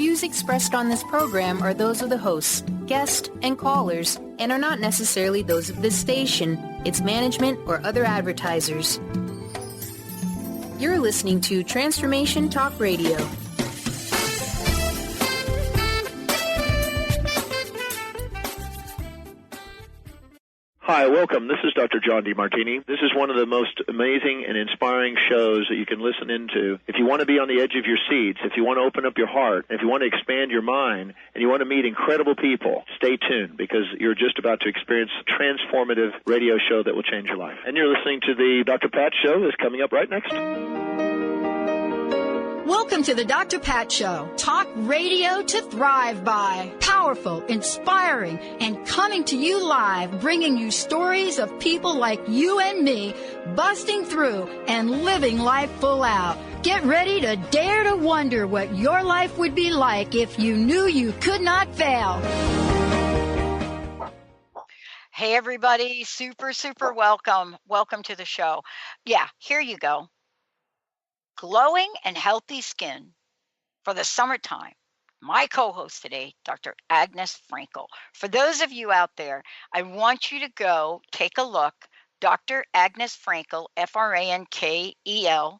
views expressed on this program are those of the hosts, guests, and callers, and are not necessarily those of this station, its management, or other advertisers. You're listening to Transformation Talk Radio. Hi, welcome. This is Dr. John DeMartini. This is one of the most amazing and inspiring shows that you can listen into. If you want to be on the edge of your seats, if you want to open up your heart, if you want to expand your mind, and you want to meet incredible people, stay tuned because you're just about to experience a transformative radio show that will change your life. And you're listening to the Dr. Pat Show that's coming up right next. Welcome to the Dr. Pat Show. Talk radio to thrive by. Powerful, inspiring, and coming to you live, bringing you stories of people like you and me, busting through and living life full out. Get ready to dare to wonder what your life would be like if you knew you could not fail. Hey, everybody. Super welcome. Welcome to the show. Yeah, here you go. Glowing and healthy skin for the summertime. My co-host today, Dr. Agnes Frankel. For those of you out there, I want you to go take a look, Dr. Agnes Frankel, Frankel,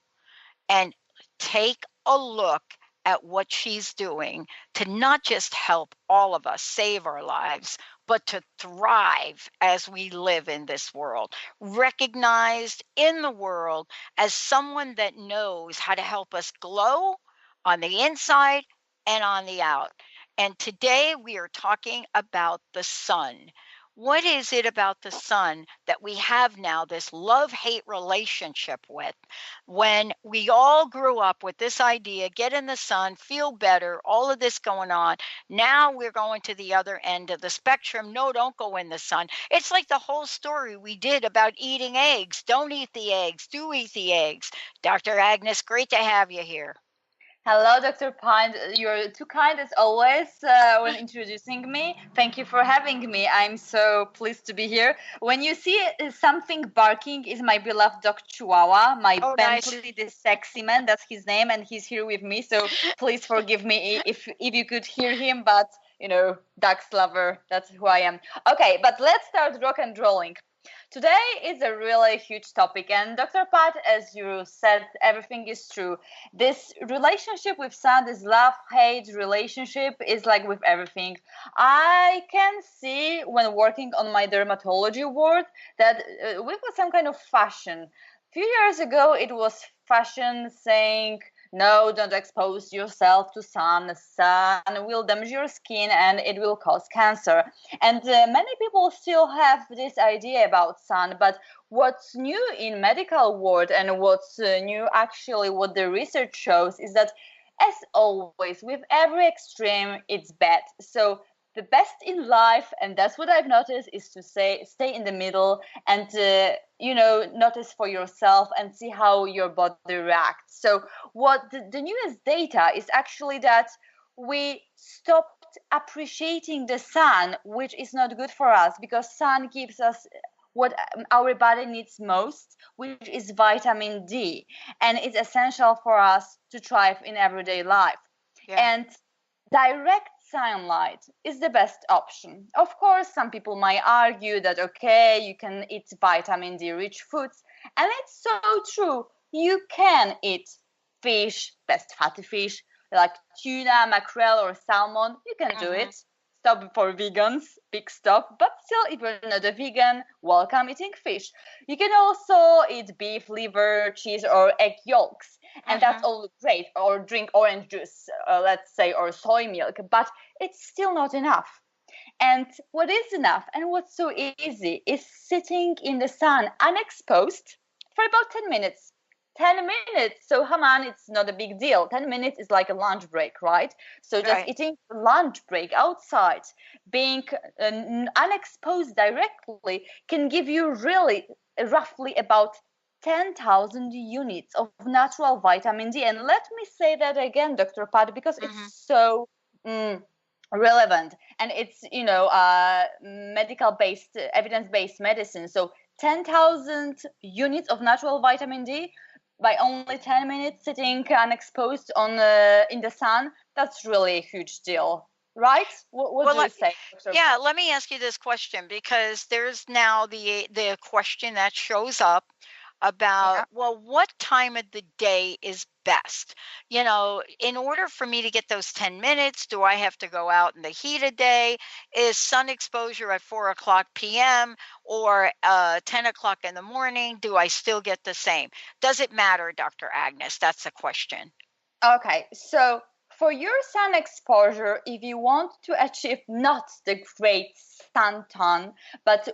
and take a look at what she's doing to not just help all of us save our lives, but to thrive as we live in this world, recognized in the world as someone that knows how to help us glow on the inside and on the out. And today we are talking about the sun. What is it about the sun that we have now this love-hate relationship with? When we all grew up with this idea, get in the sun, feel better, all of this going on. Now we're going to the other end of the spectrum. No, don't go in the sun. It's like the whole story we did about eating eggs. Don't eat the eggs. Do eat the eggs. Dr. Agnes, great to have you here. Hello, Dr. Pine. You're too kind as always when introducing me. Thank you for having me. I'm so pleased to be here. When you see something barking, is my beloved dog Chihuahua, my Bentley, nice. The sexy man. That's his name, and he's here with me. So please forgive me if you could hear him, but you know, dogs lover. That's who I am. Okay, but let's start rock and rolling. Today is a really huge topic, and Dr. Pat, as you said, everything is true. This relationship with sun, this love-hate relationship is like with everything. I can see when working on my dermatology ward that we've got some kind of fashion. A few years ago, it was fashion saying, no, don't expose yourself to sun. The sun will damage your skin and it will cause cancer. And many people still have this idea about sun. But what's new in medical world and what's new actually what the research shows is that, as always, with every extreme, it's bad. So the best in life, and that's what I've noticed, is to stay in the middle and, notice for yourself and see how your body reacts. So what the newest data is actually that we stopped appreciating the sun, which is not good for us because sun gives us what our body needs most, which is vitamin D. And it's essential for us to thrive in everyday life. Yeah. And direct sunlight is the best option. Of course, some people might argue that, okay, you can eat vitamin D rich foods. And it's so true. You can eat fish, best fatty fish, like tuna, mackerel, or salmon. You can do it. Stop for vegans, big stop. But still, if you're not a vegan, welcome eating fish. You can also eat beef, liver, cheese, or egg yolks. And that's all great. Or drink orange juice, let's say, or soy milk. But it's still not enough. And what is enough and what's so easy is sitting in the sun unexposed for about 10 minutes. 10 minutes. So, Haman, it's not a big deal. 10 minutes is like a lunch break, right? So just eating lunch break outside, being unexposed directly can give you really roughly about 10,000 units of natural vitamin D. And let me say that again, Dr. Pat, because it's so relevant. And it's, medical-based, evidence-based medicine. So 10,000 units of natural vitamin D, by only 10 minutes sitting unexposed in the sun, that's really a huge deal, right? What do you say, Dr. Yeah, let me ask you this question, because there's now the question that shows up about, Yeah. well, what time of the day is best? In order for me to get those 10 minutes, do I have to go out in the heat of day? Is sun exposure at 4 o'clock p.m. or 10 o'clock in the morning? Do I still get the same? Does it matter, Dr. Agnes? That's the question. Okay, so for your sun exposure, if you want to achieve not the great sun ton, but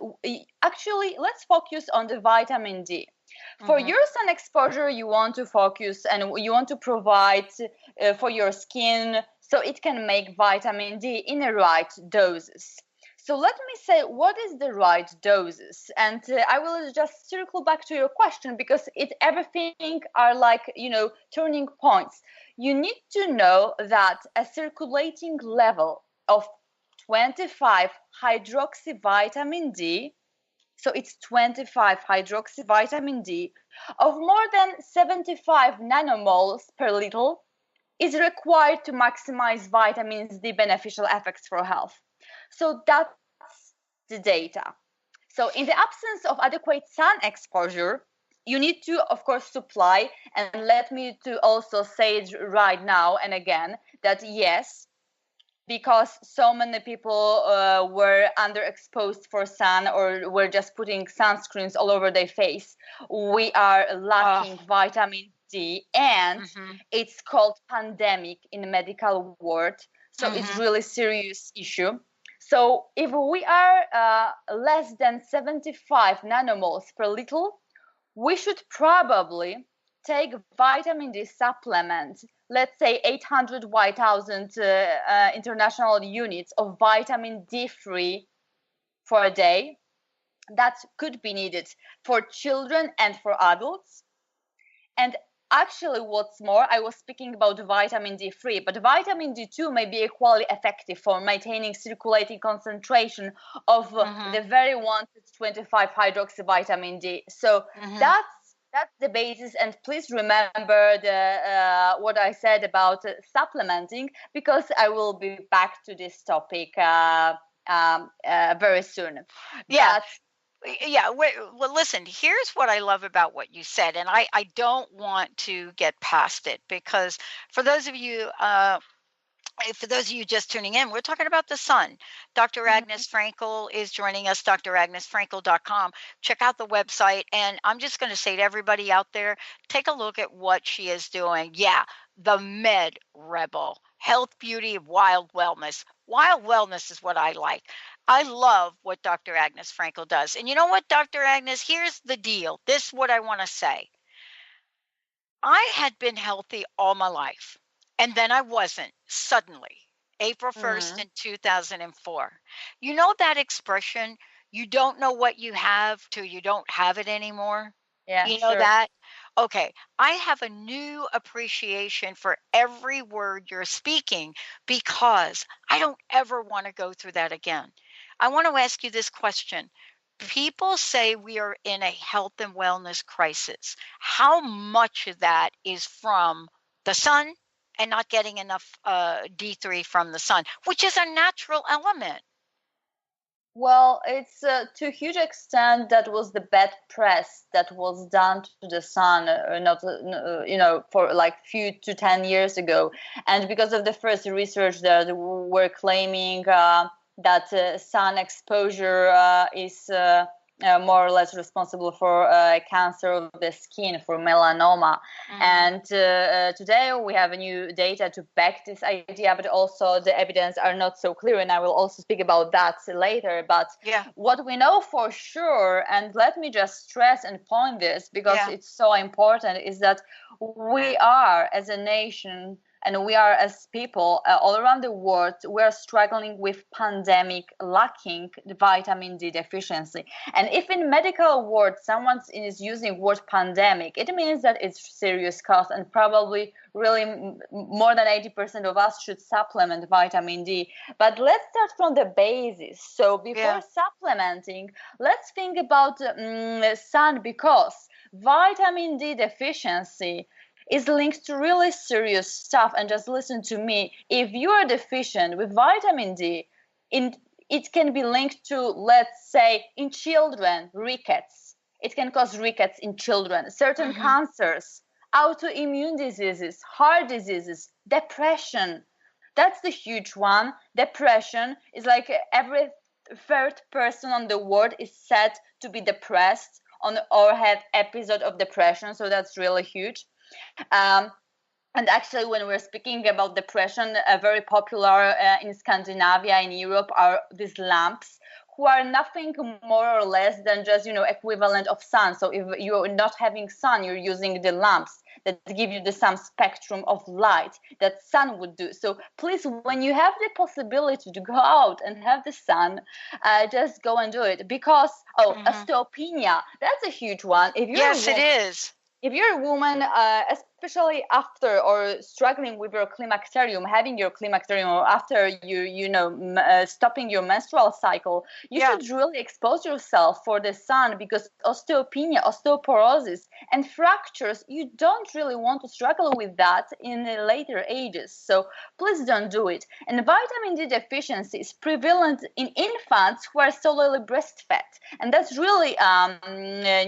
actually let's focus on the vitamin D. For your sun exposure, you want to focus and you want to provide for your skin so it can make vitamin D in the right doses. So let me say, what is the right doses? And I will just circle back to your question, because everything are like, turning points. You need to know that a circulating level of 25 hydroxy vitamin D, so it's 25 hydroxy vitamin D of more than 75 nanomoles per liter, is required to maximize vitamin D beneficial effects for health. So that's the data. So in the absence of adequate sun exposure, you need to, of course, supply, and let me to also say it right now and again, that yes, because so many people were underexposed for sun or were just putting sunscreens all over their face, we are lacking vitamin D, and it's called pandemic in the medical world. So it's really serious issue. So if we are less than 75 nanomoles per liter, we should probably take vitamin D supplement, let's say 800 1000 international units of vitamin D3 for a day. That could be needed for children and for adults. And actually, what's more, I was speaking about vitamin D3, but vitamin D2 may be equally effective for maintaining circulating concentration of the very wanted 25 hydroxy vitamin D. So that's the basis. And please remember what I said about supplementing, because I will be back to this topic very soon. Yeah. Well, listen, here's what I love about what you said, and I don't want to get past it, because for those of you just tuning in, we're talking about the sun. Dr. Agnes Frankel is joining us, dragnesfrankel.com. Check out the website. And I'm just going to say to everybody out there, take a look at what she is doing. Yeah, the Med Rebel, health, beauty, wild wellness. Wild wellness is what I like. I love what Dr. Agnes Frankel does. And you know what, Dr. Agnes, here's the deal. This is what I want to say. I had been healthy all my life, and then I wasn't suddenly, April 1st in 2004. You know that expression, you don't know what you have till you don't have it anymore? Yeah, You know sure. that? Okay, I have a new appreciation for every word you're speaking, because I don't ever want to go through that again. I want to ask you this question. People say we are in a health and wellness crisis. How much of that is from the sun and not getting enough D3 from the sun, which is a natural element? Well, it's to a huge extent that was the bad press that was done to the sun, not for like few to 10 years ago, and because of the first research that were claiming that sun exposure is more or less responsible for cancer of the skin, for melanoma. And today we have a new data to back this idea, but also the evidence are not so clear, and I will also speak about that later. But what we know for sure, and let me just stress and point this because it's so important, is that we are, as a nation, and we are as people all around the world, we are struggling with pandemic lacking the vitamin D deficiency. And if in medical world someone is using word pandemic, it means that it's serious cause, and probably really more than 80% of us should supplement vitamin D. But let's start from the basis. So before supplementing, let's think about sun, because vitamin D deficiency is linked to really serious stuff. And just listen to me. If you are deficient with vitamin D, it can be linked to, let's say, in children, rickets. It can cause rickets in children, certain cancers, autoimmune diseases, heart diseases, depression. That's the huge one. Depression is like every third person on the world is said to be depressed or have episode of depression. So that's really huge. And actually, when we're speaking about depression, very popular in Scandinavia, in Europe, are these lamps, who are nothing more or less than just, equivalent of sun. So if you're not having sun, you're using the lamps that give you the same spectrum of light that sun would do. So please, when you have the possibility to go out and have the sun, just go and do it. Because, osteopenia, that's a huge one. Yes, it is. If you're a woman, especially after or struggling with your climaxarium, having your climaxarium, or after stopping your menstrual cycle, you should really expose yourself for the sun, because osteopenia, osteoporosis, and fractures, you don't really want to struggle with that in the later ages. So please don't do it. And vitamin D deficiency is prevalent in infants who are solely breastfed, and that's really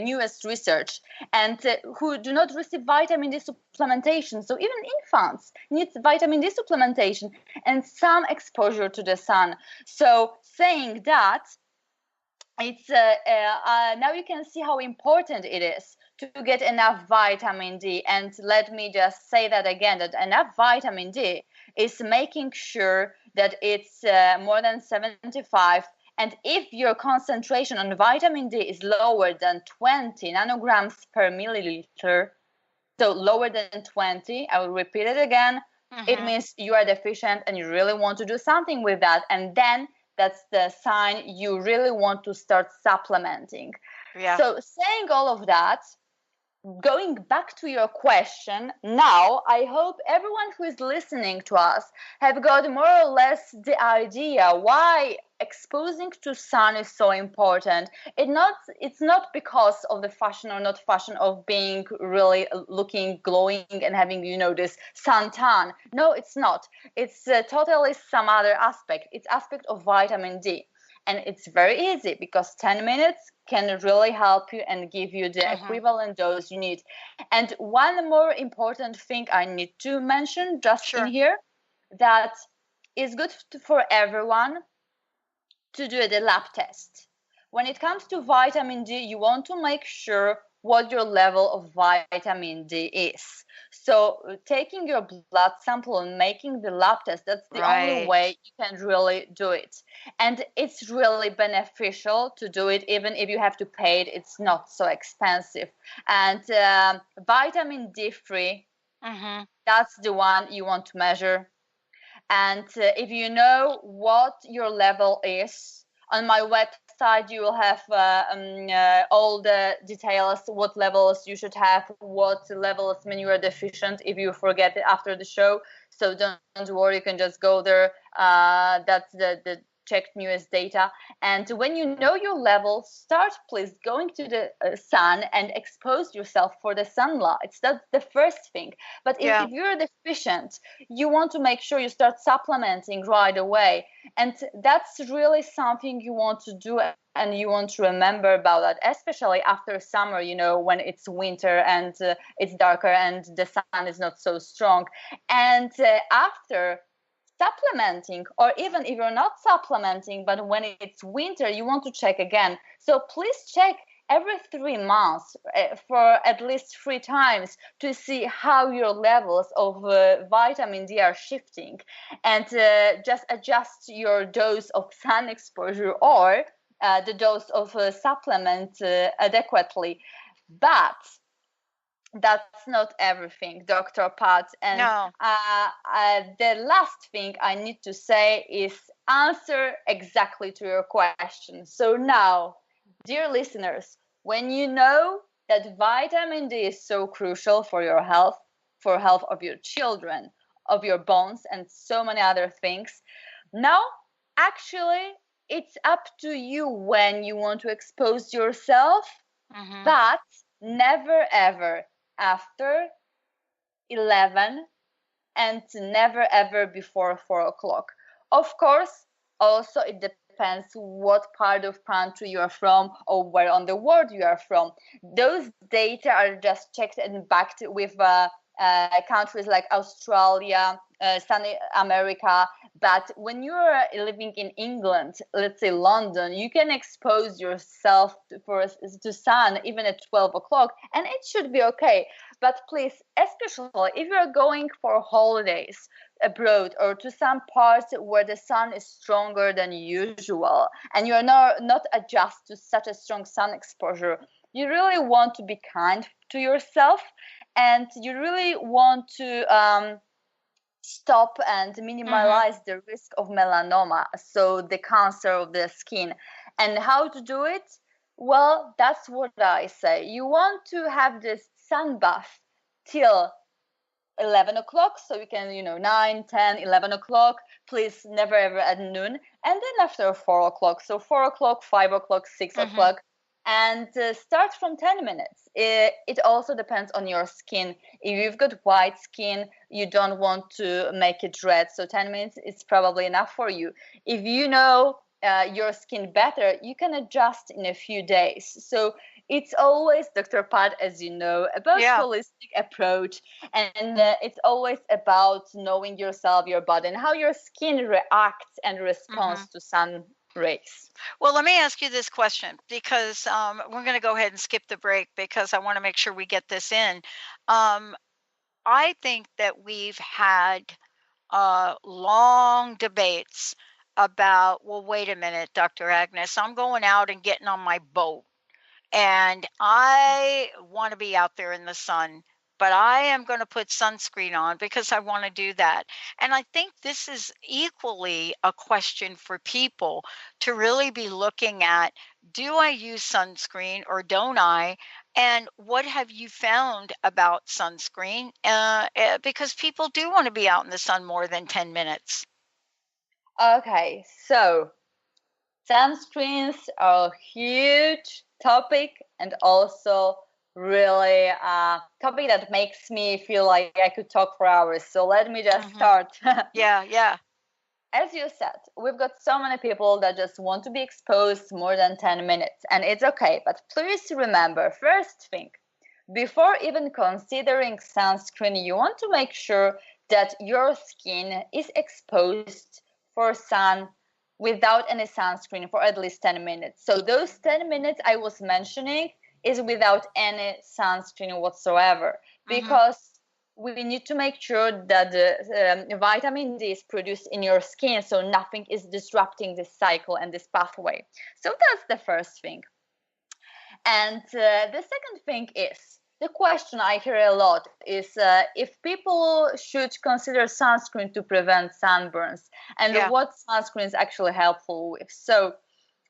newest research. And who do not receive vitamin D supplementation. So even infants need vitamin D supplementation and some exposure to the sun. So saying that, it's now you can see how important it is to get enough vitamin D. And let me just say that again, that enough vitamin D is making sure that it's more than 75. And if your concentration on vitamin D is lower than 20 nanograms per milliliter, so lower than 20, I will repeat it again, it means you are deficient and you really want to do something with that. And then that's the sign you really want to start supplementing. Yeah. So saying all of that, going back to your question, now I hope everyone who is listening to us have got more or less the idea why exposing to sun is so important. It's not because of the fashion or not fashion of being really looking glowing and having, this suntan. No, it's not. It's totally some other aspect. It's aspect of vitamin D. And it's very easy, because 10 minutes can really help you and give you the equivalent dose you need. And one more important thing I need to mention just in here, that is good for everyone to do the lab test. When it comes to vitamin D, you want to make sure what your level of vitamin D is. So taking your blood sample and making the lab test, that's the only way you can really do it. And it's really beneficial to do it, even if you have to pay it, it's not so expensive. And vitamin D3, that's the one you want to measure. And if you know what your level is, on my website you will have all the details, what levels you should have, what levels when you are deficient, if you forget it after the show. So don't worry, you can just go there. That's the checked newest data. And when you know your level, start please going to the sun and expose yourself for the sunlight. That's the first thing. But if you're deficient, you want to make sure you start supplementing right away. And that's really something you want to do, and you want to remember about that, especially after summer, when it's winter and it's darker and the sun is not so strong. And after supplementing, or even if you're not supplementing, but when it's winter, you want to check again. So please check every 3 months for at least 3 times to see how your levels of vitamin D are shifting, and just adjust your dose of sun exposure or the dose of supplement adequately. But that's not everything, Dr. Pat. And the last thing I need to say is answer exactly to your question. So now, dear listeners, when you know that vitamin D is so crucial for your health, for health of your children, of your bones, and so many other things, now actually it's up to you when you want to expose yourself. But never ever after 11 and never ever before 4 o'clock. Of course, also it depends what part of country you are from or where on the world you are from. Those data are just checked and backed with countries like Australia, South America. But when you are living in England, let's say London, you can expose yourself to sun even at 12 o'clock, and it should be okay. But please, especially if you're going for holidays abroad or to some parts where the sun is stronger than usual and you're not adjust to such a strong sun exposure, you really want to be kind to yourself, and you really want to stop and minimize the risk of melanoma, so the cancer of the skin. And how to do it? Well, that's what I say. You want to have this sun bath till 11 o'clock, so you can 9, 10, 11 o'clock, please never ever at noon, and then after 4 o'clock, so 4 o'clock, 5 o'clock, 6 o'clock, and start from 10 minutes. It also depends on your skin. If you've got white skin, you don't want to make it red, so 10 minutes is probably enough for you. If you know your skin better, you can adjust in a few days. So it's always, Dr. Pat, as you know, about holistic approach, and it's always about knowing yourself, your body, and how your skin reacts and responds to sun rays. Well, let me ask you this question, because we're going to go ahead and skip the break because I want to make sure we get this in. I think that we've had long debates about, well, wait a minute, Dr. Agnes, I'm going out and getting on my boat and I want to be out there in the sun, but I am going to put sunscreen on because I want to do that. And I think this is equally a question for people to really be looking at, do I use sunscreen or don't I? And what have you found about sunscreen? Because people do want to be out in the sun more than 10 minutes. Okay, so sunscreens are a huge topic, and also really a topic that makes me feel like I could talk for hours. So let me just start. Yeah. As you said, we've got so many people that just want to be exposed more than 10 minutes, and it's okay. But please remember, first thing, before even considering sunscreen, you want to make sure that your skin is exposed for sun without any sunscreen for at least 10 minutes. So those 10 minutes I was mentioning is without any sunscreen whatsoever, because we need to make sure that the vitamin D is produced in your skin, so nothing is disrupting this cycle and this pathway. So that's the first thing. And the second thing is, the question I hear a lot is if people should consider sunscreen to prevent sunburns, and what sunscreen is actually helpful with. So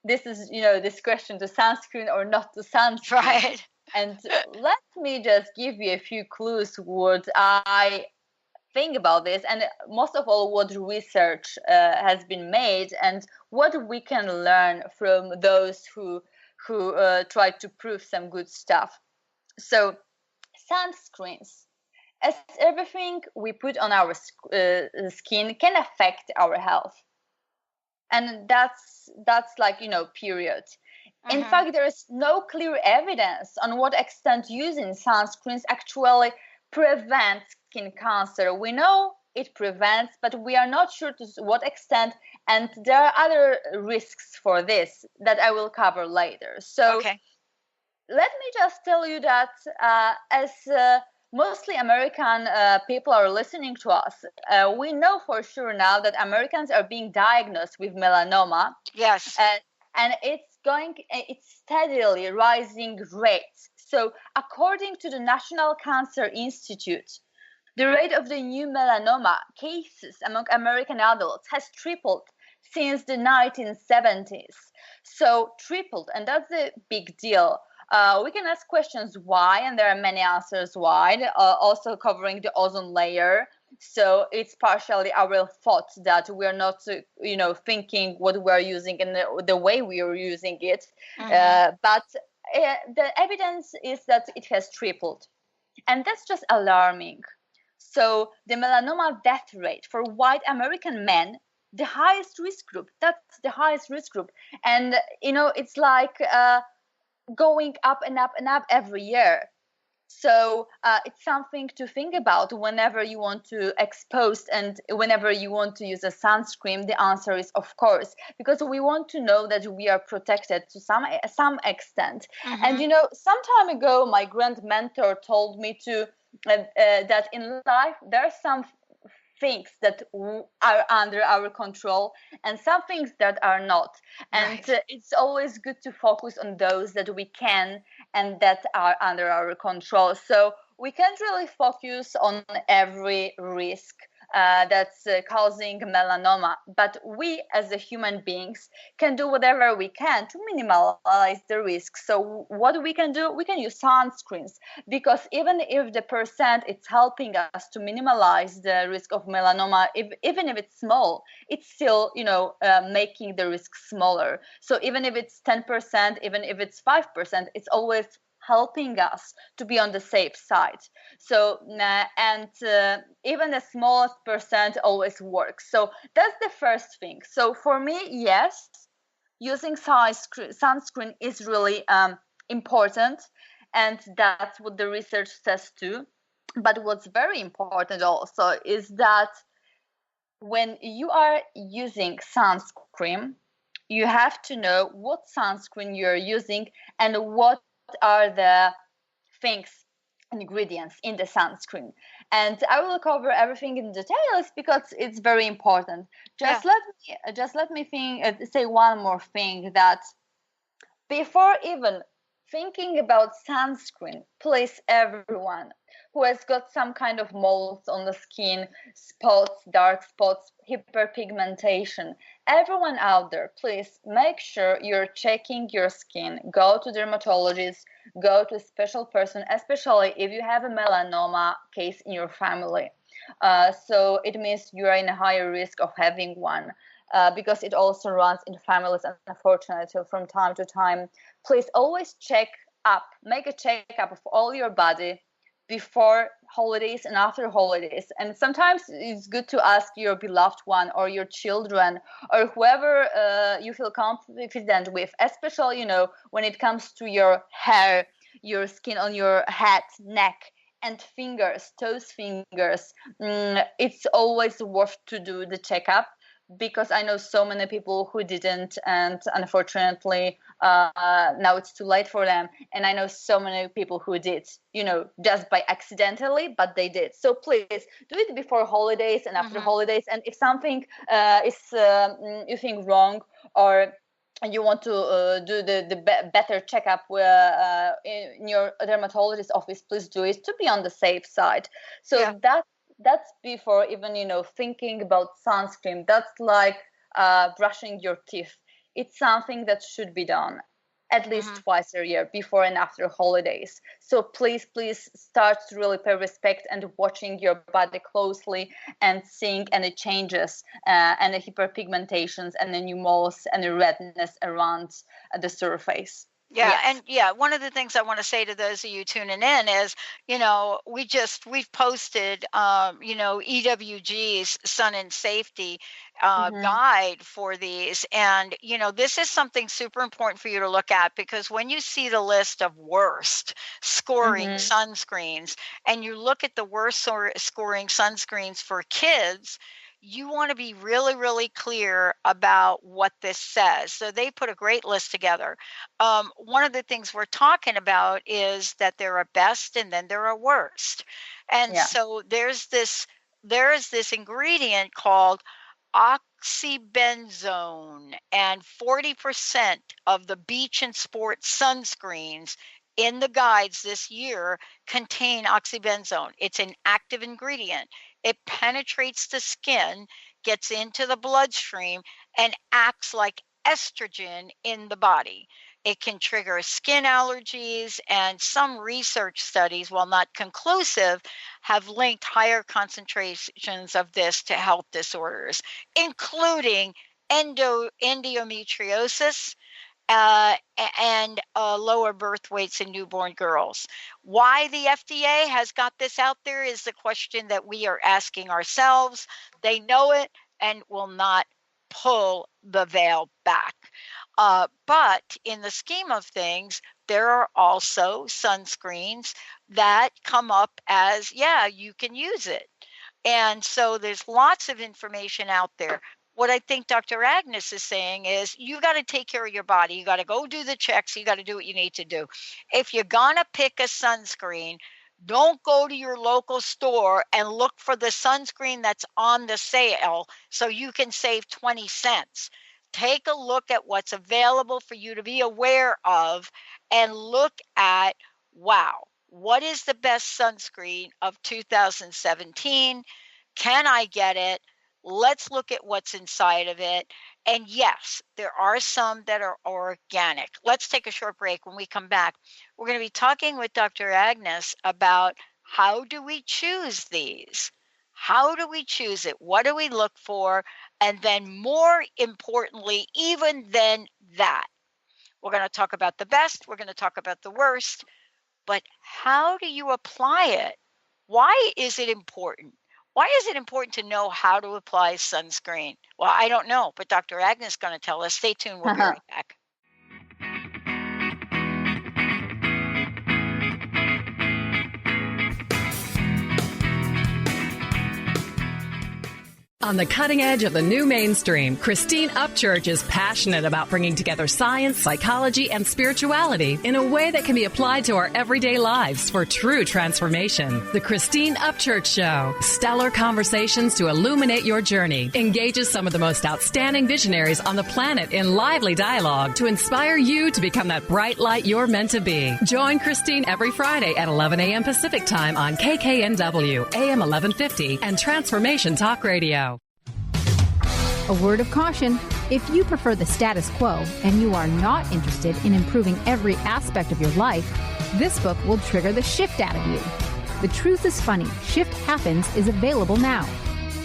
this is, this question, to sunscreen or not to sunscreen. Right. And let me just give you a few clues what I think about this, and most of all, what research has been made and what we can learn from those who try to prove some good stuff. So sunscreens, as everything we put on our skin, can affect our health, and that's like, period. In fact, there is no clear evidence on what extent using sunscreens actually prevents skin cancer. We know it prevents, but we are not sure to what extent, and there are other risks for this that I will cover later. So let me just tell you that as mostly American people are listening to us, we know for sure now that Americans are being diagnosed with melanoma. Yes. And it's steadily rising rates. So according to the National Cancer Institute, the rate of the new melanoma cases among American adults has tripled since the 1970s. So tripled, and that's a big deal. We can ask questions why, and there are many answers why, also covering the ozone layer. So it's partially our fault that we're not, thinking what we're using and the way we are using it. But the evidence is that it has tripled. And that's just alarming. So the melanoma death rate for white American men, the highest risk group, that's the highest risk group. And, it's like going up and up and up every year. So it's something to think about whenever you want to expose and whenever you want to use a sunscreen. The answer is of course, because we want to know that we are protected to some extent. Mm-hmm. And some time ago, my grand mentor told me that in life there are some things that are under our control and some things that are not. And Right. it's always good to focus on those that we can and that are under our control. So we can't really focus on every risk that's causing melanoma, but we as the human beings can do whatever we can to minimize the risk. So what we can do, we can use sunscreens, because even if the percent it's helping us to minimize the risk of melanoma, even if it's small, it's still making the risk smaller. So even if it's 10%, even if it's 5%, it's always helping us to be on the safe side. So even the smallest percent always works. So that's the first thing. So for me, yes, using sunscreen is really important, and that's what the research says too. But what's very important also is that when you are using sunscreen, you have to know what sunscreen you're using and what are the things, ingredients in the sunscreen. And I will cover everything in details because it's very important. Just let me say one more thing, that before even thinking about sunscreen, please, everyone who has got some kind of moles on the skin, spots, dark spots, hyperpigmentation, everyone out there, please make sure you're checking your skin. Go to dermatologists, go to a special person, especially if you have a melanoma case in your family. So it means you are in a higher risk of having one. Because it also runs in families, unfortunately, from time to time. Please always make a checkup of all your body before holidays and after holidays. And sometimes it's good to ask your beloved one or your children or whoever you feel confident with, especially, when it comes to your hair, your skin on your head, neck, and fingers, toes, fingers. It's always worth to do the checkup, because I know so many people who didn't, and unfortunately now it's too late for them. And I know so many people who did, just by accidentally, but they did. So please do it before holidays and after holidays. And if something is you think wrong, or you want to do the better checkup in your dermatologist office, please do it to be on the safe side. So that's before even thinking about sunscreen. That's like brushing your teeth. It's something that should be done at least twice a year, before and after holidays. So please start to really pay respect and watching your body closely and seeing any changes and the hyperpigmentations and the new moles and the redness around the surface. Yeah. Yes. And one of the things I want to say to those of you tuning in is, we've posted, EWG's Sun and Safety guide for these. And, this is something super important for you to look at, because when you see the list of worst scoring sunscreens and you look at the worst scoring sunscreens for kids, you want to be really, really clear about what this says. So they put a great list together. One of the things we're talking about is that there are best and then there are worst. And so there is this ingredient called oxybenzone, and 40% of the beach and sports sunscreens in the guides this year contain oxybenzone. It's an active ingredient. It penetrates the skin, gets into the bloodstream, and acts like estrogen in the body. It can trigger skin allergies, and some research studies, while not conclusive, have linked higher concentrations of this to health disorders, including endometriosis and lower birth weights in newborn girls. Why the FDA has got this out there is the question that we are asking ourselves. They know it and will not pull the veil back. But in the scheme of things, there are also sunscreens that come up as, yeah, you can use it. And so there's lots of information out there. What I think Dr. Agnes is saying is you got to take care of your body. You got to go do the checks. You got to do what you need to do. If you're going to pick a sunscreen, don't go to your local store and look for the sunscreen that's on the sale so you can save 20 cents. Take a look at what's available for you to be aware of and look at, wow, what is the best sunscreen of 2017? Can I get it? Let's look at what's inside of it. And yes, there are some that are organic. Let's take a short break. When we come back, we're going to be talking with Dr. Agnes about how do we choose these? How do we choose it? What do we look for? And then more importantly, even than that, we're going to talk about the best. We're going to talk about the worst. But how do you apply it? Why is it important? Why is it important to know how to apply sunscreen? Well, I don't know, but Dr. Agnes is going to tell us. Stay tuned. We'll be right back. On the cutting edge of the new mainstream, Christine Upchurch is passionate about bringing together science, psychology, and spirituality in a way that can be applied to our everyday lives for true transformation. The Christine Upchurch Show, stellar conversations to illuminate your journey, engages some of the most outstanding visionaries on the planet in lively dialogue to inspire you to become that bright light you're meant to be. Join Christine every Friday at 11 a.m. Pacific Time on KKNW, AM 1150, and Transformation Talk Radio. A word of caution, if you prefer the status quo and you are not interested in improving every aspect of your life, this book will trigger the shift out of you. The Truth is Funny, Shift Happens is available now.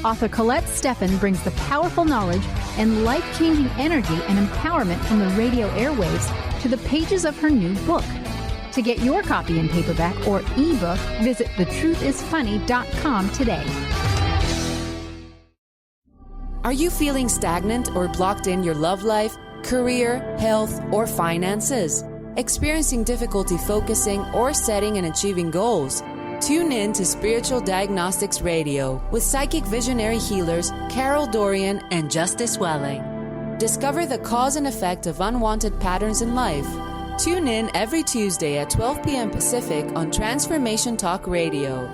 Author Colette Steffen brings the powerful knowledge and life-changing energy and empowerment from the radio airwaves to the pages of her new book. To get your copy in paperback or ebook, visit thetruthisfunny.com today. Are you feeling stagnant or blocked in your love life, career, health, or finances? Experiencing difficulty focusing or setting and achieving goals? Tune in to Spiritual Diagnostics Radio with psychic visionary healers Carol Dorian and Justice Welling. Discover the cause and effect of unwanted patterns in life. Tune in every Tuesday at 12 p.m. Pacific on Transformation Talk Radio.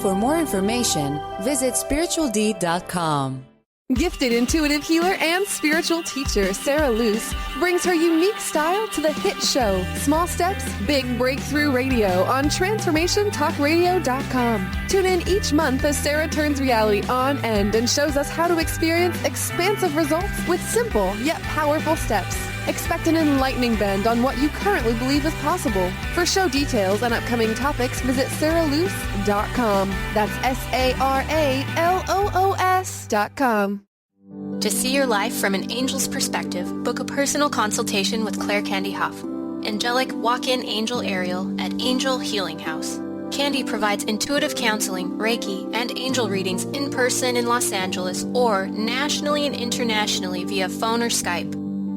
For more information, visit spiritualdeed.com. Gifted intuitive healer and spiritual teacher Sarah Luce brings her unique style to the hit show Small Steps, Big Breakthrough Radio on TransformationTalkRadio.com. Tune in each month as Sarah turns reality on end and shows us how to experience expansive results with simple yet powerful steps. Expect an enlightening bend on what you currently believe is possible. For show details and upcoming topics, visit sarahluce.com. That's SARALOOS.com. To see your life from an angel's perspective, book a personal consultation with Claire Candy Huff, angelic walk-in angel Ariel at Angel Healing House. Candy provides intuitive counseling, Reiki, and angel readings in person in Los Angeles or nationally and internationally via phone or Skype.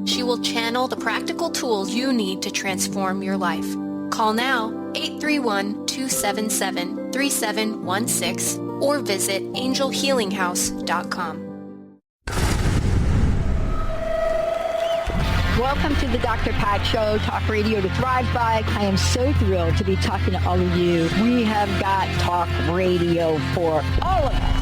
She will channel the practical tools you need to transform your life. Call now 831-277-3716 or visit angelhealinghouse.com. Welcome to the Dr. Pat Show, Talk Radio to Thrive By. I am so thrilled to be talking to all of you. We have got talk radio for all of us.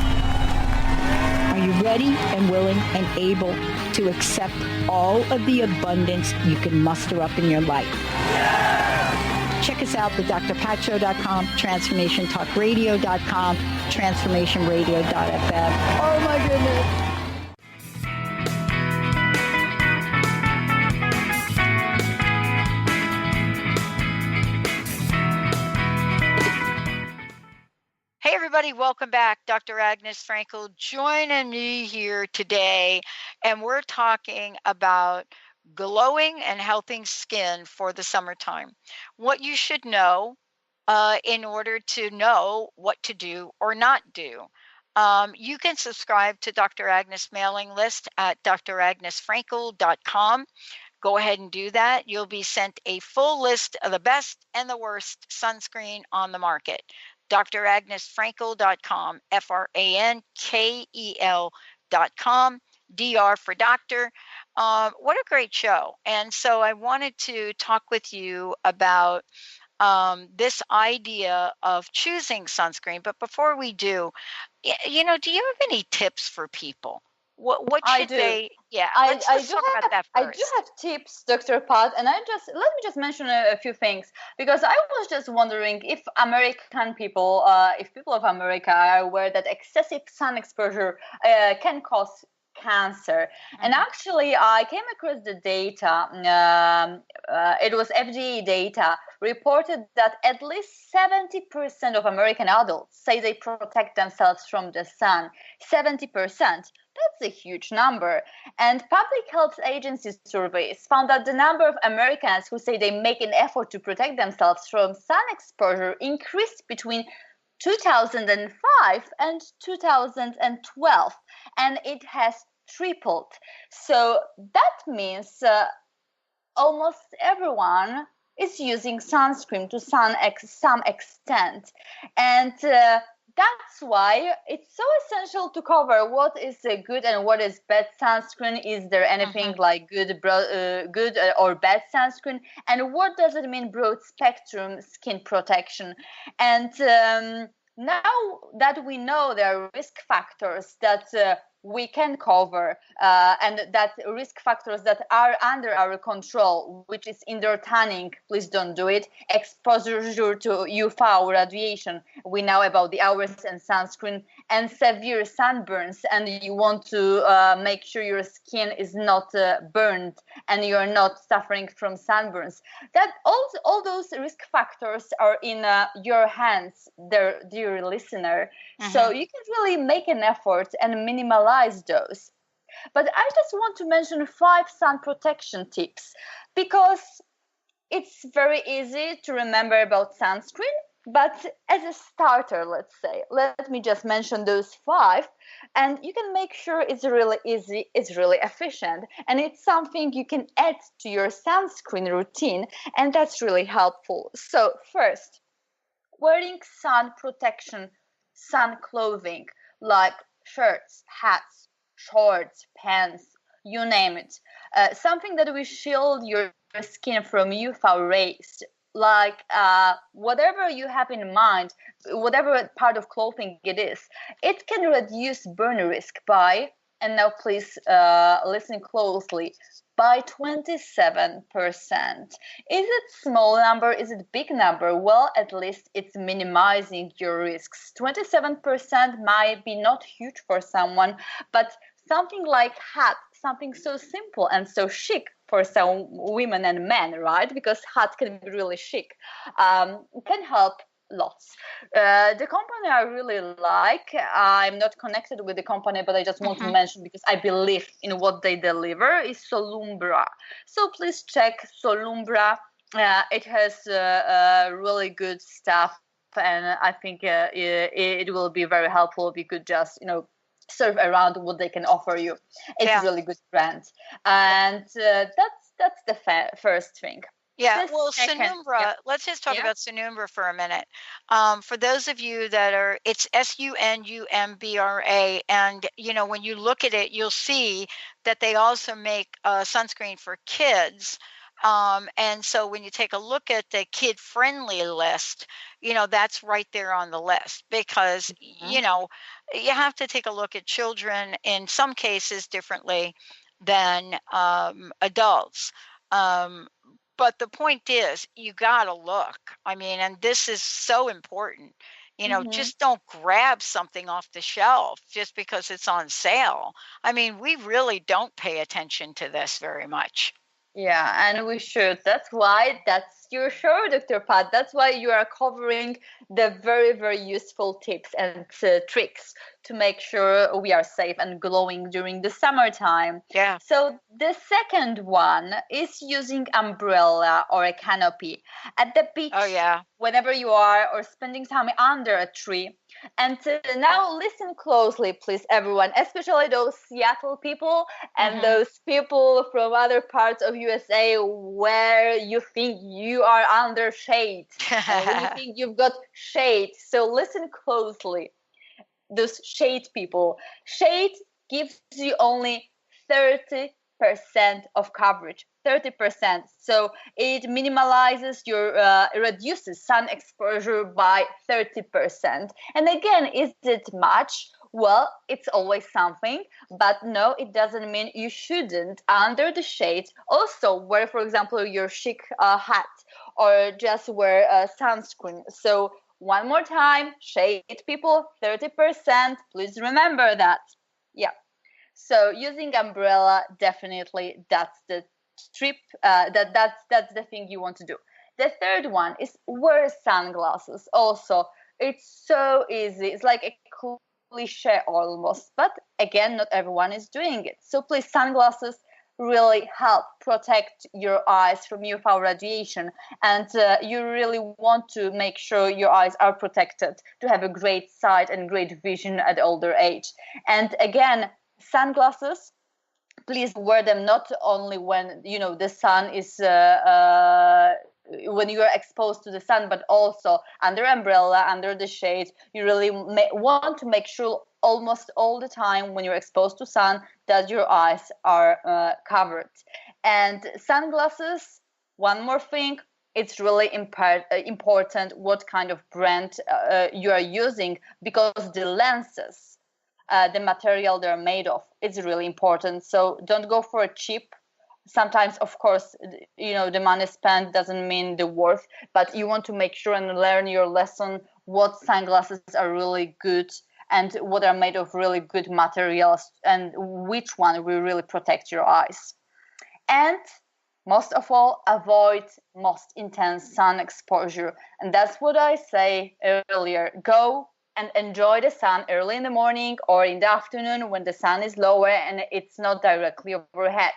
Are you ready and willing and able to accept all of the abundance you can muster up in your life? Check us out at drpatshow.com, transformationtalkradio.com, transformationradio.fm. Oh my goodness. Hey everybody, welcome back. Dr. Agnes Frankel joining me here today, and we're talking about glowing and healthy skin for the summertime. What you should know in order to know what to do or not do. You can subscribe to Dr. Agnes mailing list at dragnesfrankel.com. Go ahead and do that. You'll be sent a full list of the best and the worst sunscreen on the market. dragnesfrankel.com, FRANKEL.com, DR for doctor. What a great show. And so I wanted to talk with you about this idea of choosing sunscreen. But before we do, do you have any tips for people? What should they? Yeah, let's talk about that first. I do have tips, Dr. Pat, and let me just mention a few things, because I was just wondering if American people, if people of America are aware that excessive sun exposure can cause cancer. And actually, I came across the data. It was FDA data reported that at least 70% of American adults say they protect themselves from the sun. 70%. That's a huge number. And public health agency surveys found that the number of Americans who say they make an effort to protect themselves from sun exposure increased between 2005 and 2012, and it has tripled. So that means almost everyone is using sunscreen to some extent, and that's why it's so essential to cover what is a good and what is bad sunscreen. Is there anything like good or bad sunscreen? And what does it mean broad spectrum skin protection? And now that we know there are risk factors that we can cover, and that risk factors that are under our control, which is indoor tanning, please don't do it, exposure to UV radiation, we know about the hours and sunscreen, and severe sunburns, and you want to make sure your skin is not burned and you're not suffering from sunburns. That all those risk factors are in your hands, dear listener. So you can really make an effort and minimize those. But I just want to mention 5 sun protection tips, because it's very easy to remember about sunscreen. But as a starter, let's say, let me just mention those 5, and you can make sure it's really easy, it's really efficient, and it's something you can add to your sunscreen routine, and that's really helpful. So first, wearing sun protection, sun clothing, like shirts, hats, shorts, pants, you name it. Something that will shield your skin from UV rays, like whatever you have in mind, whatever part of clothing it is, it can reduce burn risk by, and now please listen closely, by 27%. Is it small number? Is it big number? Well, at least it's minimizing your risks. 27% might be not huge for someone, but something like hat, something so simple and so chic for some women and men, right? Because hat can be really chic, can help lots. The company I really like, I'm not connected with the company, but I just want to mention because I believe in what they deliver, is Solumbra. So please check Solumbra. It has really good stuff, and I think it will be very helpful if you could just, surf around what they can offer you. It's a really good brand. And that's the first thing. Yeah, well, Sunumbra, let's just talk about Sunumbra for a minute. For those of you that are, it's Sunumbra, and, when you look at it, you'll see that they also make sunscreen for kids. And so when you take a look at the kid-friendly list, that's right there on the list, because, you have to take a look at children in some cases differently than adults. But the point is, you got to look. I mean, and this is so important. Just don't grab something off the shelf just because it's on sale. I mean, we really don't pay attention to this very much. Yeah, and we should. That's why that's your show, Dr. Pat. That's why you are covering the very, very useful tips and tricks to make sure we are safe and glowing during the summertime. Yeah. So the second one is using umbrella or a canopy at the beach. Oh, yeah. Whenever you are, or spending time under a tree. And now listen closely, please, everyone, especially those Seattle people and those people from other parts of USA where you think you are under shade and when you think you've got shade. So listen closely. Those shade people. Shade gives you only 30% of coverage. 30%. So it minimalizes reduces sun exposure by 30%. And again, is it much? Well, it's always something, but no, it doesn't mean you shouldn't under the shade also wear, for example, your chic hat or just wear sunscreen. So one more time, shade people, 30%. Please remember that. Yeah. So using umbrella, definitely that's the trip. That's the thing you want to do. The third one is wear sunglasses. Also, it's so easy. It's like a cliche almost, but again, not everyone is doing it. So please, sunglasses really help protect your eyes from UV radiation, and you really want to make sure your eyes are protected to have a great sight and great vision at older age. And again, sunglasses, please wear them not only when the sun is when you are exposed to the sun, but also under umbrella, under the shade. You really want to make sure almost all the time when you're exposed to sun that your eyes are covered. And sunglasses, one more thing, it's really important what kind of brand you are using, because the lenses, the material they're made of, it's really important. So don't go for a cheap. Sometimes, of course, the money spent doesn't mean the worth, but you want to make sure and learn your lesson what sunglasses are really good and what are made of really good materials and which one will really protect your eyes. And most of all, avoid most intense sun exposure. And that's what I say earlier. Go and enjoy the sun early in the morning or in the afternoon when the sun is lower and it's not directly overhead.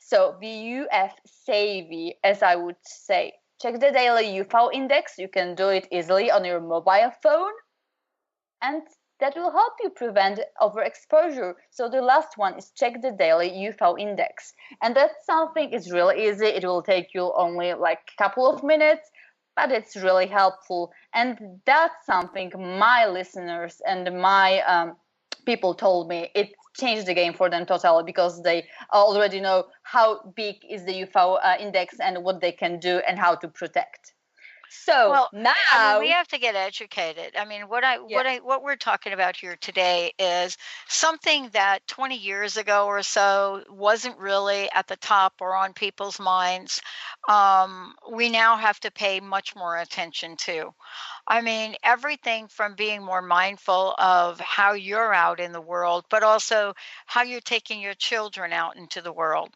So be UV savvy, as I would say. Check the daily UV index. You can do it easily on your mobile phone, and that will help you prevent overexposure. So the last one is check the daily UV index. And that's something is really easy. It will take you only like a couple of minutes, but it's really helpful. And that's something my listeners and my people told me. It changed the game for them totally, because they already know how big is the UV index and what they can do and how to protect. So now we have to get educated. I mean, what we're talking about here today is something that 20 years ago or so wasn't really at the top or on people's minds. We now have to pay much more attention to. I mean, everything from being more mindful of how you're out in the world, but also how you're taking your children out into the world.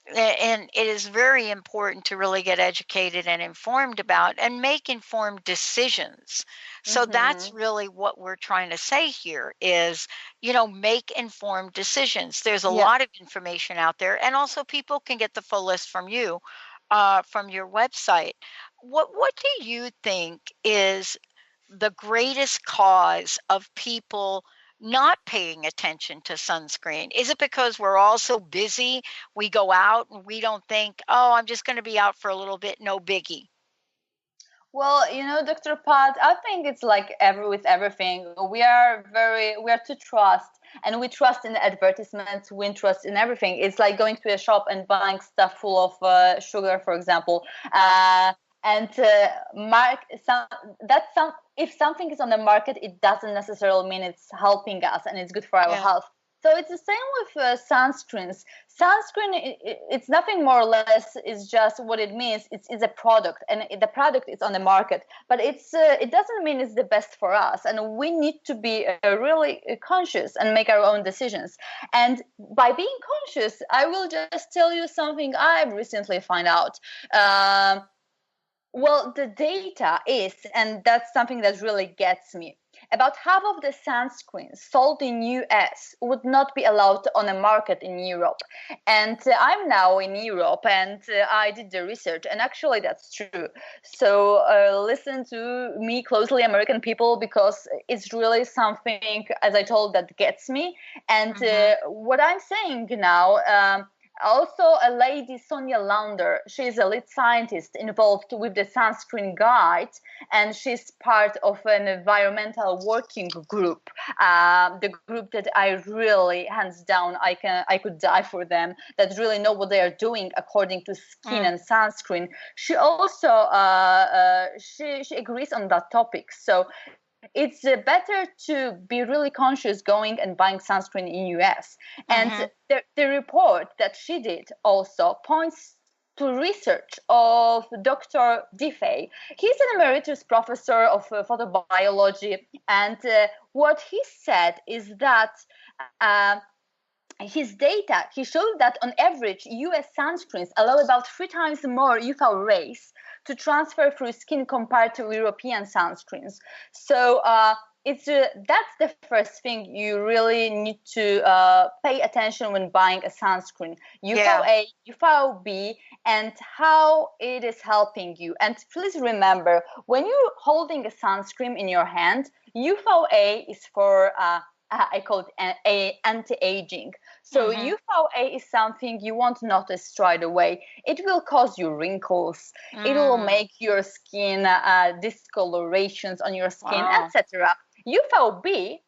And it is very important to really get educated and informed about and make informed decisions. So that's really what we're trying to say here is, make informed decisions. There's a lot of information out there, and also people can get the full list from you, from your website. What do you think is the greatest cause of people not paying attention to sunscreen? Is it because we're all so busy, we go out and we don't think, oh, I'm just going to be out for a little bit, no biggie? Well, Dr. Pat, I think it's like with everything. We are to trust, and we trust in the advertisements. We trust in everything. It's like going to a shop and buying stuff full of sugar, for example. If something is on the market, it doesn't necessarily mean it's helping us and it's good for our health. So it's the same with sunscreens. Sunscreen, it's nothing more or less. It's just what it means. It's a product, and the product is on the market. But it doesn't mean it's the best for us, and we need to be really conscious and make our own decisions. And by being conscious, I will just tell you something I've recently found out. Well, the data is, and that's something that really gets me. about half of the sunscreens sold in US would not be allowed on a market in Europe. And I'm now in Europe, and I did the research, and actually that's true. So listen to me closely, American people, because it's really something, as I told, that gets me. And what I'm saying now, also a lady, Sonia Launder, she's a lead scientist involved with the sunscreen guide, and she's part of an environmental working group, the group that I really, hands down, I could die for them, that really know what they are doing according to skin and sunscreen. She also she agrees on that topic. So it's better to be really conscious going and buying sunscreen in US. And the report that she did also points to research of Dr. Diffey. He's an emeritus professor of photobiology, and what he said is that his data, he showed that on average, US sunscreens allow about 3 times more UV rays to transfer through skin compared to European sunscreens. So that's the first thing you really need to pay attention when buying a sunscreen. UVA, UVB, and how it is helping you. And please remember, when you're holding a sunscreen in your hand, UVA is for I call it anti-aging. So UVA is something you won't notice right away. It will cause you wrinkles. It will make your skin discolorations on your skin, etc. UVB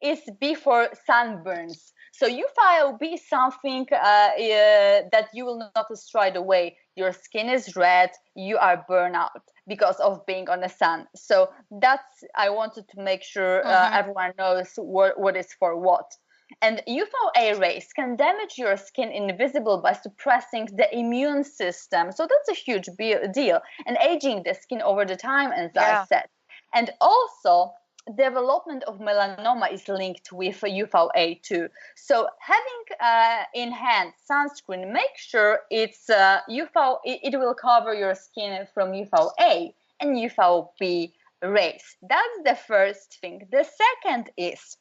is B for sunburns. So UVB is something that you will notice right away. Your skin is red, you are burnt out because of being on the sun. So that's, I wanted to make sure everyone knows what is for what. And UVA rays can damage your skin invisible by suppressing the immune system. So that's a huge deal. And aging the skin over the time, as I said. And also, development of melanoma is linked with UVA too. So having in hand sunscreen, make sure it's it will cover your skin from UVA and UVB rays. That's the first thing. The second is,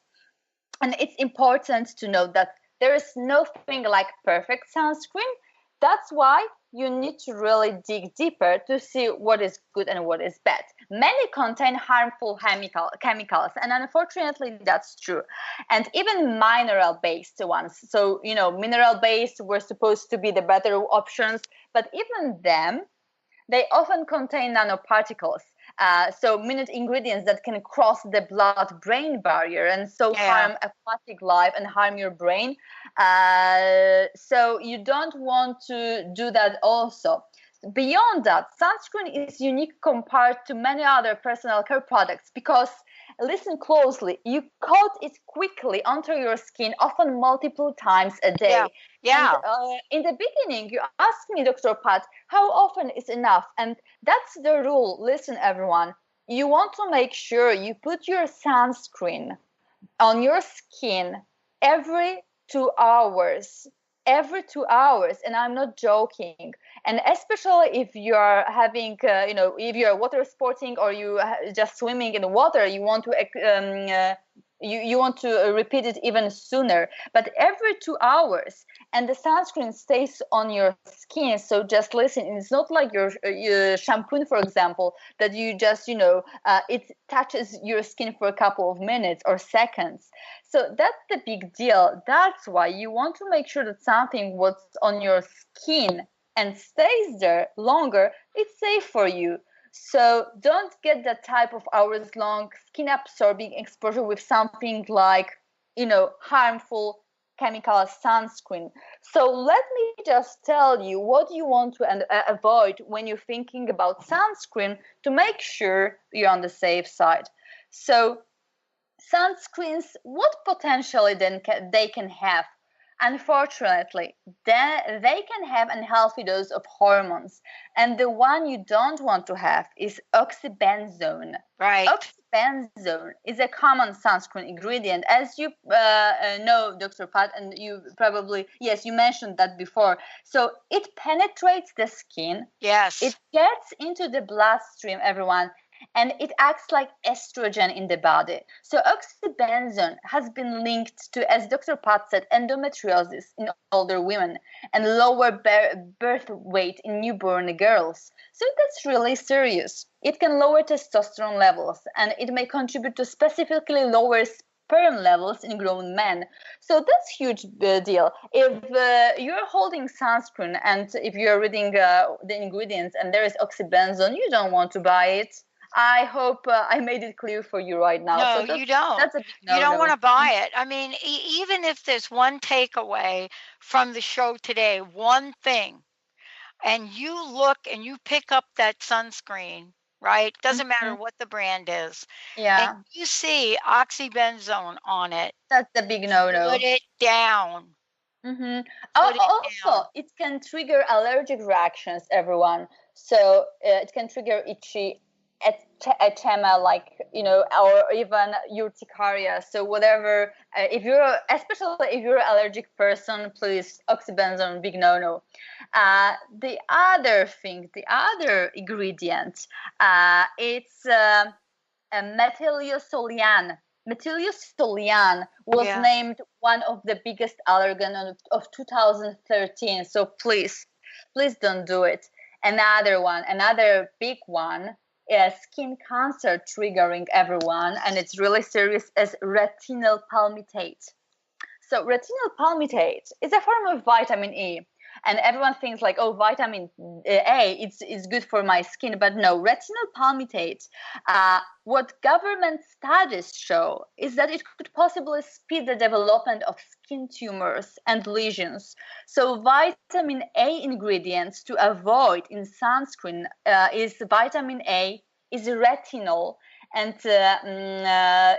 and it's important to know that there is nothing like perfect sunscreen. That's why you need to really dig deeper to see what is good and what is bad. Many contain harmful chemicals, and unfortunately that's true. And even mineral-based ones. So, mineral-based were supposed to be the better options, but even them, they often contain nanoparticles. So minute ingredients that can cross the blood-brain barrier and so harm aquatic life and harm your brain. So you don't want to do that also. Beyond that, sunscreen is unique compared to many other personal care products because, listen closely, you coat it quickly onto your skin, often multiple times a day. And, in the beginning, you asked me, Dr. Pat, how often is enough? And that's the rule. Listen, everyone, you want to make sure you put your sunscreen on your skin every 2 hours. Every 2 hours, and I'm not joking. And especially if you are having, if you're water sporting or you just swimming in the water, you want to you want to repeat it even sooner. But every 2 hours, and the sunscreen stays on your skin. So just listen, it's not like your shampoo, for example, that you just, it touches your skin for a couple of minutes or seconds. So that's the big deal. That's why you want to make sure that something what's on your skin and stays there longer, it's safe for you. So don't get that type of hours-long skin-absorbing exposure with something like, harmful chemical sunscreen. So let me just tell you what you want to avoid when you're thinking about sunscreen to make sure you're on the safe side. So sunscreens, what potentially then they can have? Unfortunately, they can have an unhealthy dose of hormones. And the one you don't want to have is oxybenzone. Right. Oxybenzone is a common sunscreen ingredient. As you know, Dr. Pat, and you probably, you mentioned that before. So it penetrates the skin. Yes. It gets into the bloodstream, everyone. and it acts like estrogen in the body. So oxybenzone has been linked to, as Dr. Pat said, endometriosis in older women and lower birth weight in newborn girls. So that's really serious. It can lower testosterone levels, and it may contribute to specifically lower sperm levels in grown men. So that's a huge deal. If you're holding sunscreen and if you're reading the ingredients and there is oxybenzone, you don't want to buy it. I hope I made it clear for you right now. No, you don't. That's a big You don't want no-no. to buy it. I mean, even if there's one takeaway from the show today, one thing, and you look and you pick up that sunscreen, right? Doesn't matter what the brand is. And Yeah, you see oxybenzone on it, that's the big no-no. put it down. Mm-hmm. Put it down. Also, it can trigger allergic reactions, everyone. So it can trigger itchy edema, like, or even urticaria. So whatever, especially if you're an allergic person, please, oxybenzone, big no-no. The other ingredient, it's methyliosolean. Methylosolean was named one of the biggest allergen of 2013. So please don't do it. Another big one is skin cancer triggering, everyone, and it's really serious, as retinol palmitate. So retinol palmitate is a form of vitamin E. And everyone thinks like, oh, vitamin A, it's good for my skin. But no, retinol palmitate, what government studies show is that it could possibly speed the development of skin tumors and lesions. So vitamin A ingredients to avoid in sunscreen is vitamin A, is retinol. And I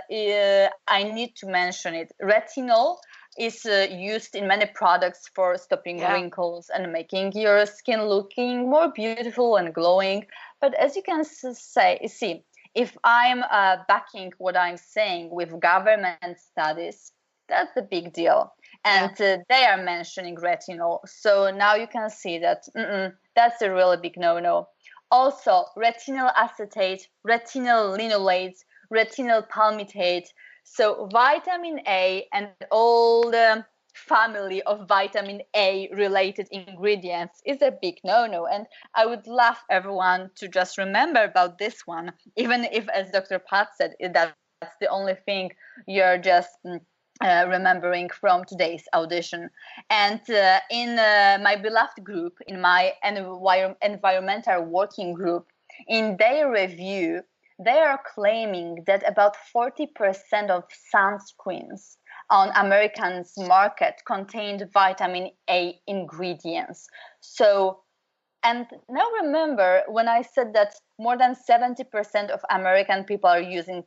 need to mention it. Retinol is used in many products for stopping wrinkles and making your skin looking more beautiful and glowing. But as you can see, if I'm backing what I'm saying with government studies, that's a big deal. And they are mentioning retinol. So now you can see that that's a really big no-no. Also, retinol acetate, retinol linolate, retinol palmitate. So vitamin A and all the family of vitamin A related ingredients is a big no-no. And I would love everyone to just remember about this one, even if, as Dr. Pat said, that's the only thing you're just remembering from today's audition. And in my beloved group, in my environmental working group, in their review, they are claiming that about 40% of sunscreens on Americans' market contained vitamin A ingredients. So, and now remember when I said that more than 70% of American people are using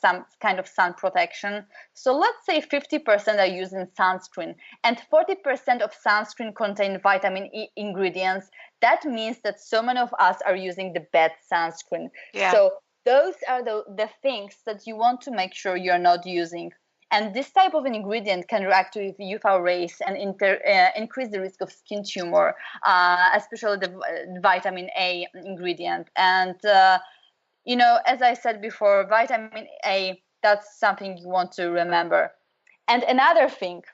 some kind of sun protection. So let's say 50% are using sunscreen and 40% of sunscreen contain vitamin E ingredients. That means that so many of us are using the bad sunscreen. Yeah. So those are the things that you want to make sure you're not using. And this type of an ingredient can react to UV rays and increase the risk of skin tumor, especially the vitamin A ingredient. And, as I said before, vitamin A, that's something you want to remember. And another thing,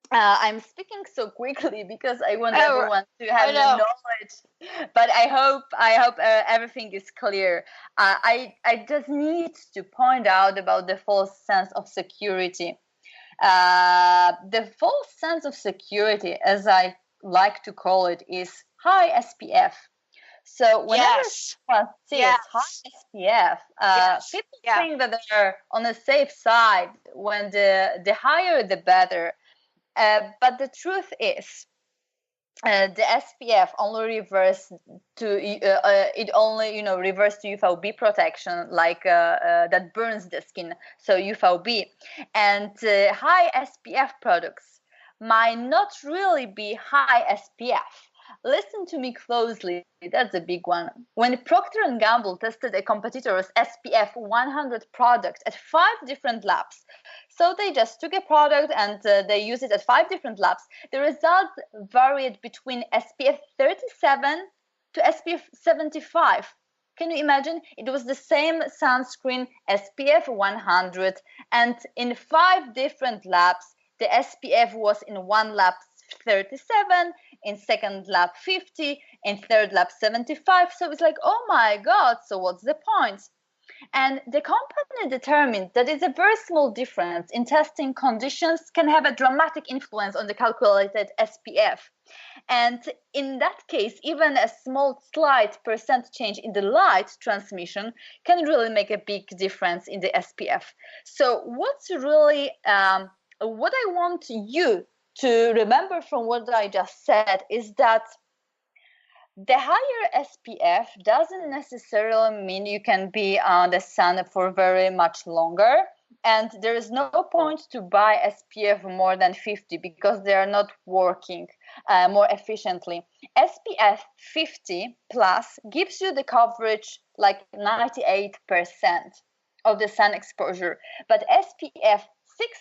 I'm speaking so quickly because I want everyone to have the knowledge. But I hope everything is clear. I just need to point out about the false sense of security. The false sense of security, as I like to call it, is high SPF. So whenever someone sees high SPF, people think that they're on the safe side. When the higher, the better. But the truth is, the SPF only reverts to reverts to UVB protection, like that burns the skin. So UVB and high SPF products might not really be high SPF. Listen to me closely. That's a big one. When Procter & Gamble tested a competitor's SPF 100 product at 5 different labs, so they just took a product and they used it at 5 different labs, the results varied between SPF 37 to SPF 75. Can you imagine? It was the same sunscreen, SPF 100, and in 5 different labs, the SPF was in one lab 37, in second lab 50, in third lab 75. So it's like, oh my God, so what's the point? And the company determined that it's a very small difference in testing conditions can have a dramatic influence on the calculated SPF. And in that case, even a small slight percent change in the light transmission can really make a big difference in the SPF. So what's really, what I want you to remember from what I just said is that the higher SPF doesn't necessarily mean you can be on the sun for very much longer. And there is no point to buy SPF more than 50 because they are not working more efficiently. SPF 50 plus gives you the coverage like 98% of the sun exposure. But SPF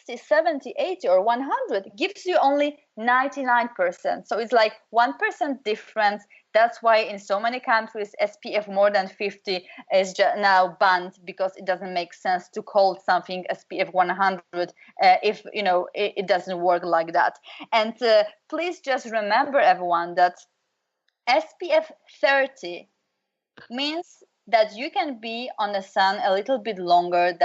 60, 70, 80, or 100 gives you only 99%. So it's like 1% difference. That's why in so many countries, SPF more than 50 is now banned because it doesn't make sense to call something SPF 100 if, it doesn't work like that. And please just remember, everyone, that SPF 30 means that you can be on the sun a little bit longer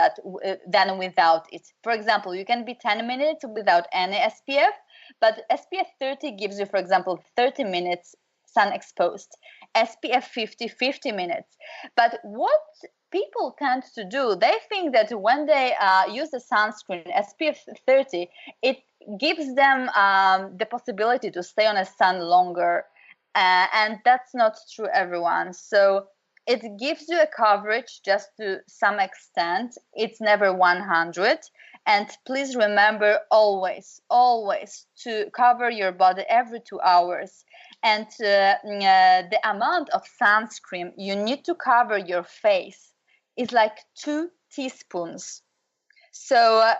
than without it. For example, you can be 10 minutes without any SPF, but SPF 30 gives you, for example, 30 minutes sun exposed. SPF 50, 50 minutes. But what people tend to do, they think that when they use the sunscreen SPF 30, it gives them the possibility to stay on the sun longer. And that's not true, everyone. So it gives you a coverage just to some extent. It's never 100. And please remember always to cover your body every 2 hours. And the amount of sunscreen you need to cover your face is like 2 teaspoons. So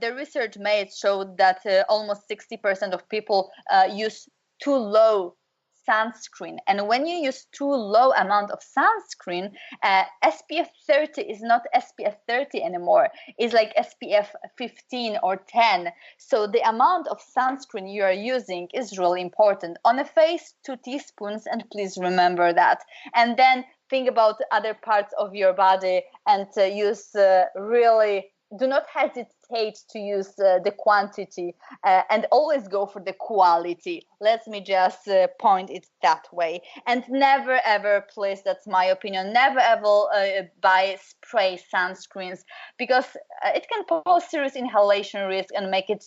the research made showed that almost 60% of people use too low sunscreen. And when you use too low amount of sunscreen, SPF 30 is not SPF 30 anymore. It's like SPF 15 or 10. So the amount of sunscreen you are using is really important. On the face, 2 teaspoons, and please remember that. And then think about other parts of your body and use do not hesitate to use the quantity and always go for the quality. Let me just point it that way. And never ever, please, that's my opinion, never ever buy spray sunscreens because it can pose serious inhalation risk and make it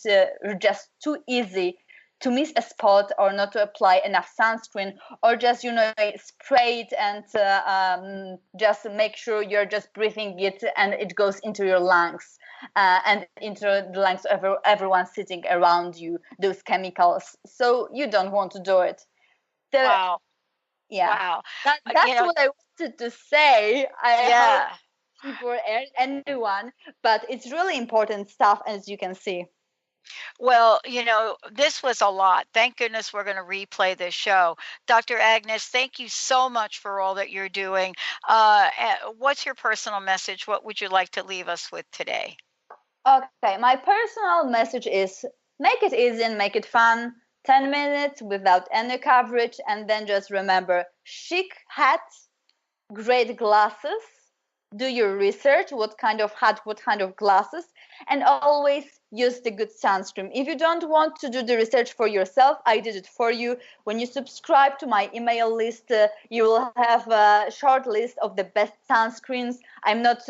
just too easy to miss a spot or not to apply enough sunscreen, or just spray it and just make sure you're just breathing it and it goes into your lungs and into the lungs of everyone sitting around you, those chemicals. So you don't want to do it. Wow. Yeah. Wow. That's what I wanted to say. I hope people, anyone, but it's really important stuff, as you can see. Well, this was a lot. Thank goodness we're going to replay this show. Dr. Agnes, thank you so much for all that you're doing. What's your personal message? What would you like to leave us with today? Okay, my personal message is make it easy and make it fun. 10 minutes without any coverage, and then just remember, chic hat, great glasses, do your research, what kind of hat, what kind of glasses, and always use the good sunscreen. If you don't want to do the research for yourself, I did it for you. When you subscribe to my email list, you will have a short list of the best sunscreens. I'm not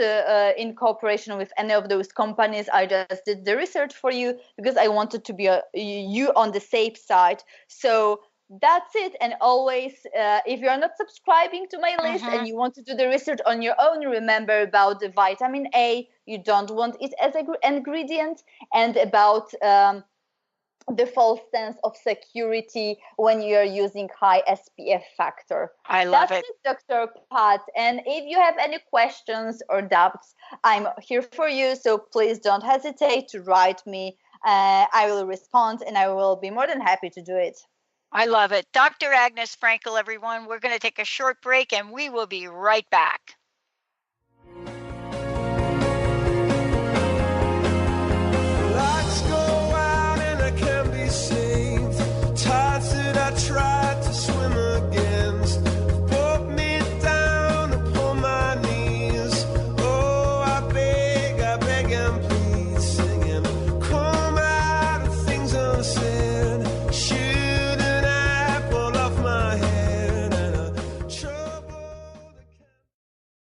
in cooperation with any of those companies. I just did the research for you because I wanted to be you on the safe side. So that's it. And always, if you're not subscribing to my list and you want to do the research on your own, remember about the vitamin A. You don't want it as an ingredient, and about the false sense of security when you're using high SPF factor. I love That's it, Dr. Pat. And if you have any questions or doubts, I'm here for you. So please don't hesitate to write me. I will respond, and I will be more than happy to do it. I love it. Dr. Agnes Frankel, everyone. We're going to take a short break and we will be right back.